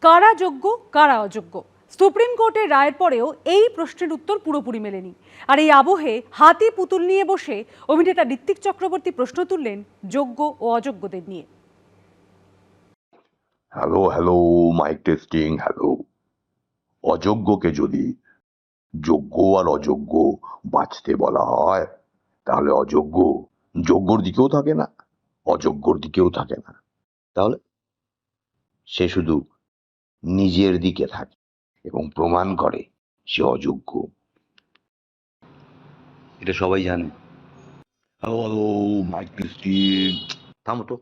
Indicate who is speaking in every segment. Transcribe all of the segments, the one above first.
Speaker 1: কারা যোগ্য কারা অযোগ্য, সুপ্রিম কোর্টের রায়ের পরেও এই প্রশ্নের উত্তর পুরোপুরি মেলেনি। আর এই আবহে হাতি পুতুল নিয়ে বসে অভিনেতা ঋত্বিক চক্রবর্তী প্রশ্ন তুললেন যোগ্য ও অযোগ্যদের নিয়ে।
Speaker 2: Hello hello, mic testing, hello. অযোগ্যকে যদি যোগ্য আর অযোগ্য বাঁচতে বলা হয়, তাহলে অযোগ্য যোগ্যর দিকেও থাকে না, অযোগ্যর দিকেও থাকে না। তাহলে সে শুধু নিজের দিকে থাকে এবং প্রমাণ করে সে অযোগ্য। এটা সবাই জানে। হ্যালো হ্যালো, মাইক টেস্টিং, থামো তো।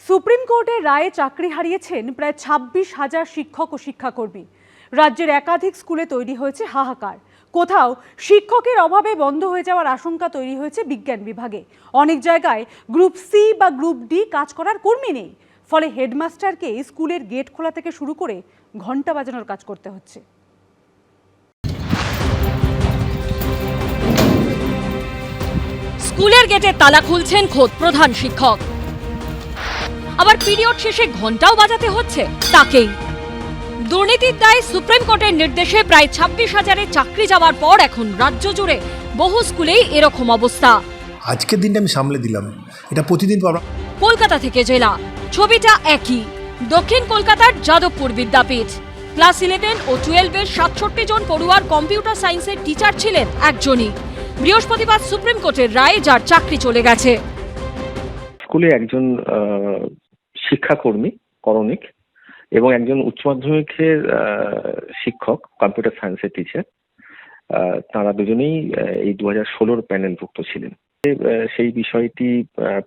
Speaker 1: সুপ্রিম কোর্টের রায়ে চাকরি হারিয়েছেন প্রায় 26,000 শিক্ষক ও শিক্ষাকর্মী। রাজ্যের একাধিক স্কুলে তৈরি হয়েছে হাহাকার। কোথাও শিক্ষকের অভাবে বন্ধ হয়ে যাওয়ার আশঙ্কা তৈরি হয়েছে বিজ্ঞান বিভাগে। অনেক জায়গায় গ্রুপ সি বা গ্রুপ ডি কাজ করার কর্মী নেই। ফলে হেডমাস্টারকে স্কুলের গেট খোলা থেকে শুরু করে ঘন্টা বাজানোর কাজ করতে হচ্ছে।
Speaker 3: স্কুলের গেটে তালা খুলছেন খোদ প্রধান শিক্ষক, আবার পিরিয়ড শেষে ঘন্টাও বাজাতে হচ্ছে তাকেই। দুর্নীতির দায়ে সুপ্রিম কোর্টের নির্দেশে প্রায় 26,000-এর চাকরি যাওয়ার পর এখন রাজ্য জুড়ে বহু স্কুলেই এরকম অবস্থা।
Speaker 4: আজকের দিনটা আমি সামলে দিলাম, এটা প্রতিদিন পাবো।
Speaker 3: কলকাতা থেকে জেলা ছবিটা একই। দক্ষিণ কলকাতার যাদবপুর বিদ্যাপীঠ, ক্লাস 11 ও 12-এর 67 জন পড়ুয়ার কম্পিউটার সায়েন্সের টিচার ছিলেন একজনই। বৃহস্পতিবার সুপ্রিম কোর্টের রায়ে যার চাকরি চলে গেছে।
Speaker 5: স্কুলে একজন শিক্ষাকর্মী করণিক এবং একজন উচ্চ মাধ্যমিকের শিক্ষক কম্পিউটার সায়েন্সের টিচার, তারা দুজনেই এই 2016 প্যানেলভুক্ত ছিলেন। সেই বিষয়টি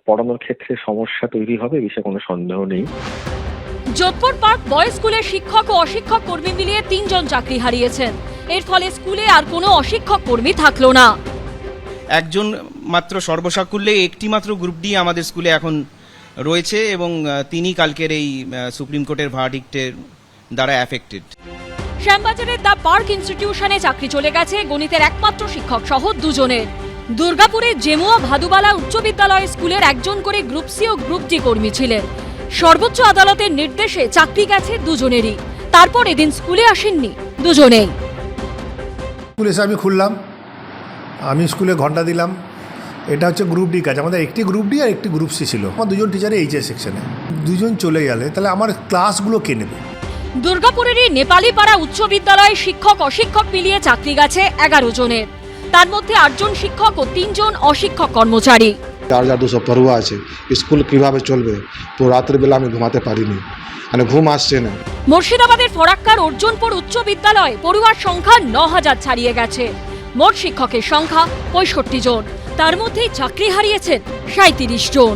Speaker 5: পড়ানোর ক্ষেত্রে সমস্যা তৈরি হবে বিষয়ে কোনো সন্দেহ নেই।
Speaker 3: যোধপুর পার্ক বয়েজ স্কুলের শিক্ষক ও অশিক্ষক কর্মী মিলিয়ে 3 জন চাকরি হারিয়েছেন। এর ফলে স্কুলে আর কোনো অশিক্ষক কর্মী থাকলো না।
Speaker 6: একজন মাত্র সর্বসাকুল্যে একটি মাত্র গ্রুপ ডি আমাদের স্কুলে এখন রয়েছে এবং তিনি কালকের এই সুপ্রিম কোর্টের ভার্ডিক্টের দ্বারা অ্যাফেক্টেড।
Speaker 3: শ্যামবাজারের দ্য পার্ক ইনস্টিটিউশনে চাকরি চলে গেছে গণিতের একমাত্র শিক্ষক সহ 2 জনের। দুর্গাপুরের জেমুয়া ভাদুবালা উচ্চ বিদ্যালয় স্কুলের একজন করে গ্রুপ সি ও গ্রুপ ডি কর্মী ছিলেন। সর্বোচ্চ আদালতের নির্দেশে চাকরি গেছে 2 জনেরই। তারপর এদিন স্কুলে আসেননি 2 জনেই।
Speaker 4: স্কুল এসে আমি খুললাম, আমি স্কুলে ঘন্টা দিলাম। এটা হচ্ছে গ্রুপ ডি কাজ। আমাদের একটি গ্রুপ ডি আর একটি গ্রুপ সি ছিল। আমার 2 জন টিচারে এইচএস সেকশনে, 2 জন চলে গেলে তাহলে আমার ক্লাসগুলো কে নেবে?
Speaker 3: দুর্গাপুরেরই নেপালি পাড়া উচ্চ বিদ্যালয়ে শিক্ষক অশিক্ষক মিলিয়ে চাকরি গেছে 11 জনের। তার মধ্যে 8 জন শিক্ষক ও 3 জন অশিক্ষক কর্মচারী।
Speaker 7: 4,200 পড়ুয়া আছে, স্কুল কিভাবে চলবে? তো রাত্রিবেলা আমি ঘুমাতে পারিনি, মানে ঘুম আসছে না।
Speaker 3: মুর্শিদাবাদের ফরাক্কার অর্জুনপুর উচ্চ বিদ্যালয়ে পড়ুয়ার সংখ্যা 9,000 ছাড়িয়ে গেছে। মোট শিক্ষকের সংখ্যা 65 জন, তার মধ্যে চাকরি হারিয়েছেন 37 জন।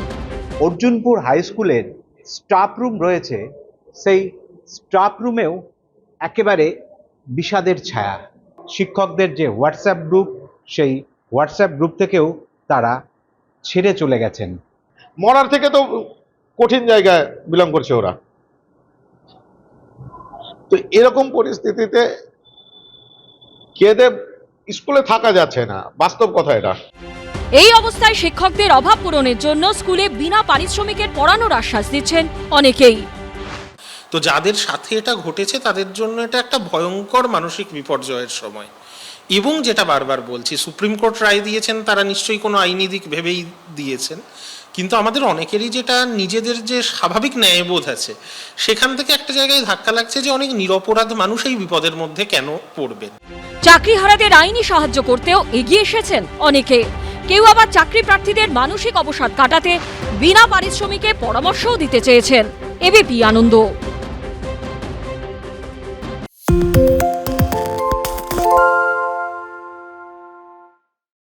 Speaker 8: অর্জুনপুর হাই স্কুলের স্টাফ রুম রয়েছে, সেই স্টাফ রুমেও একেবারে বিষাদের ছায়া। শিক্ষকদের যে হোয়াটসঅ্যাপ গ্রুপ, সেই হোয়াটসঅ্যাপ গ্রুপ থেকেও তারা ছেড়ে চলে গেছেন।
Speaker 9: মরার থেকে তো কঠিন জায়গায় বিলং করছে ওরা। তো এরকম পরিস্থিতিতে খেয়ে স্কুলে থাকা যাচ্ছে না, বাস্তব কথা এটা।
Speaker 3: এই অবস্থায় শিক্ষকদের অভাব পূরণের জন্য স্কুলে বিনা পারিশ্রমিকের পড়ানোর আশ্বাস দিচ্ছেন অনেকেই।
Speaker 10: তো যাদের সাথে এটা ঘটেছে তাদের জন্য এটা একটা ভয়ঙ্কর মানসিক বিপর্যয়ের সময়। এবং যেটা বারবার বলছি, সুপ্রিম কোর্ট রায় দিয়েছেন, তারা নিশ্চয়ই কোনো আইনি দিক ভেবেই দিয়েছেন, কিন্তু আমাদের অনেকেরই যেটা নিজেদের যে স্বাভাবিক ন্যায়বোধ আছে, সেখান থেকে একটা জায়গায় ধাক্কা লাগছে যে অনেক নিরপরাধ মানুষ এই বিপদের মধ্যে কেন পড়বেন।
Speaker 3: চাকরি হারাদের আইনি সাহায্য করতেও এগিয়ে এসেছেন অনেকে। কেউ আবার চাকরি প্রার্থীদের মানসিক অবসাদ কাটাতে বিনা পারিশ্রমিকে পরামর্শও দিতে চেয়েছেন। এবিপি আনন্দ।